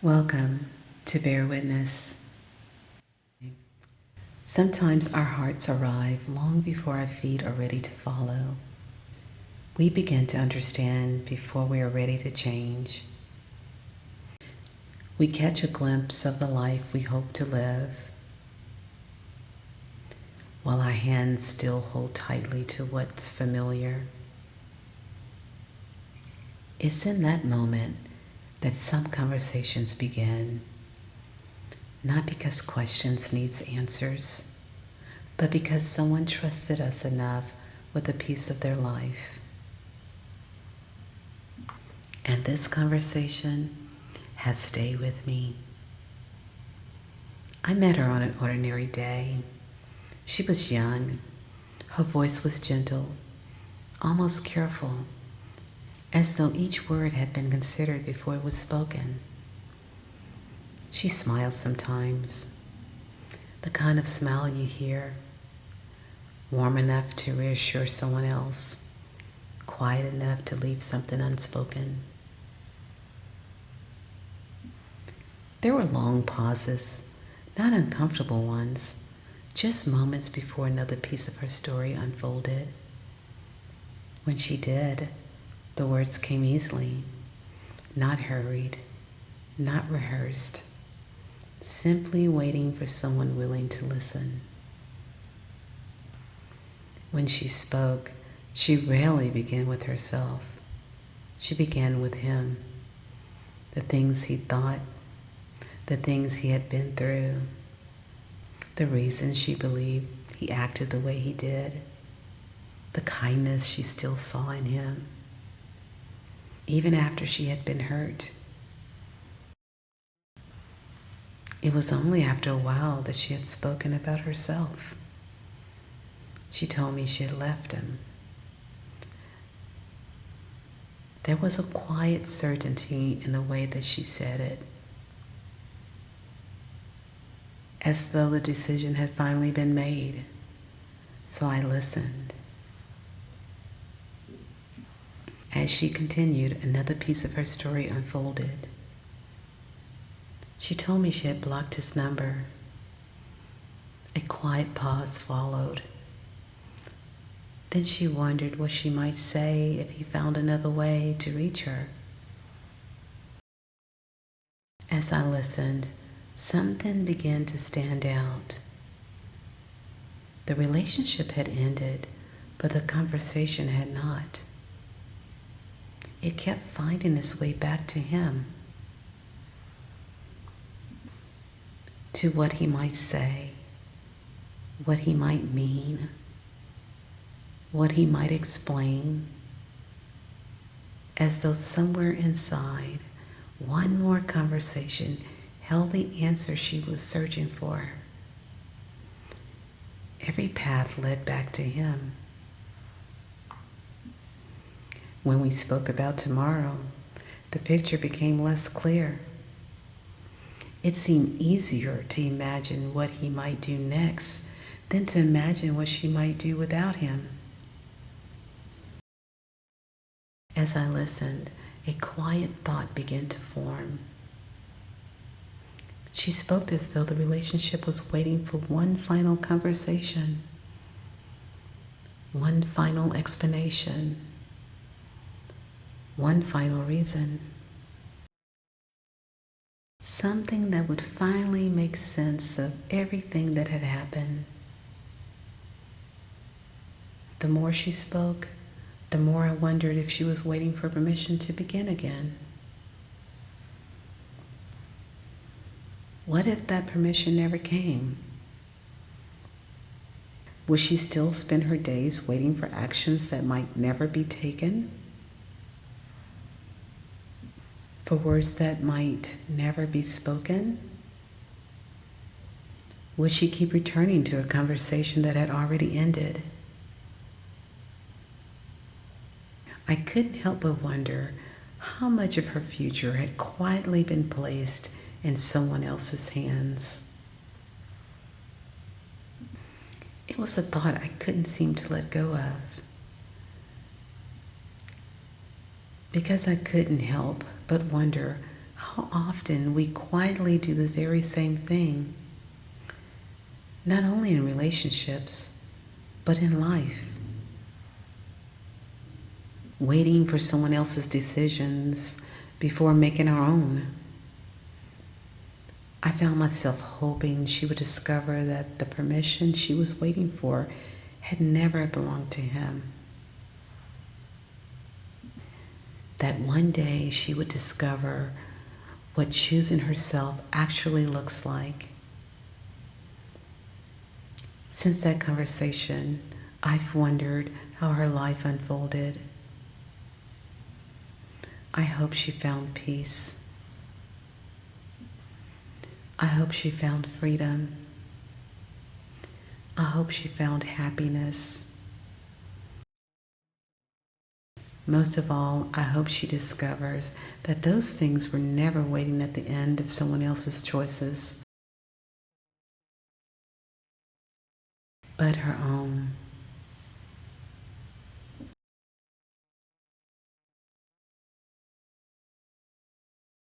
Welcome to Bear Witness. Sometimes our hearts arrive long before our feet are ready to follow. We begin to understand before we are ready to change. We catch a glimpse of the life we hope to live, while our hands still hold tightly to what's familiar. It's in that moment that some conversations begin, not because questions needs answers, but because someone trusted us enough with a piece of their life. And this conversation has stayed with me. I met her on an ordinary day. She was young. Her voice was gentle, almost careful, as though each word had been considered before it was spoken. She smiled sometimes, the kind of smile you hear, warm enough to reassure someone else, quiet enough to leave something unspoken. There were long pauses, not uncomfortable ones, just moments before another piece of her story unfolded. When she did, the words came easily, not hurried, not rehearsed, simply waiting for someone willing to listen. When she spoke, she rarely began with herself. She began with him, the things he thought, the things he had been through, the reasons she believed he acted the way he did, the kindness she still saw in him, even after she had been hurt. It was only after a while that she had spoken about herself. She told me she had left him. There was a quiet certainty in the way that she said it, as though the decision had finally been made. So I listened. As she continued, another piece of her story unfolded. She told me she had blocked his number. A quiet pause followed. Then she wondered what she might say if he found another way to reach her. As I listened, something began to stand out. The relationship had ended, but the conversation had not. It kept finding its way back to him, to what he might say, what he might mean, what he might explain, as though somewhere inside, one more conversation held the answer she was searching for. Every path led back to him. When we spoke about tomorrow, the picture became less clear. It seemed easier to imagine what he might do next than to imagine what she might do without him. As I listened, a quiet thought began to form. She spoke as though the relationship was waiting for one final conversation, one final explanation, one final reason. Something that would finally make sense of everything that had happened. The more she spoke, the more I wondered if she was waiting for permission to begin again. What if that permission never came? Would she still spend her days waiting for actions that might never be taken? For words that might never be spoken? Would she keep returning to a conversation that had already ended? I couldn't help but wonder how much of her future had quietly been placed in someone else's hands. It was a thought I couldn't seem to let go of, because I couldn't help but wonder How often we quietly do the very same thing, not only in relationships, but in life. Waiting for someone else's decisions before making our own. I found myself hoping she would discover that the permission she was waiting for had never belonged to him. That one day she would discover what choosing herself actually looks like. Since that conversation, I've wondered how her life unfolded. I hope she found peace. I hope she found freedom. I hope she found happiness. Most of all, I hope she discovers that those things were never waiting at the end of someone else's choices, but her own.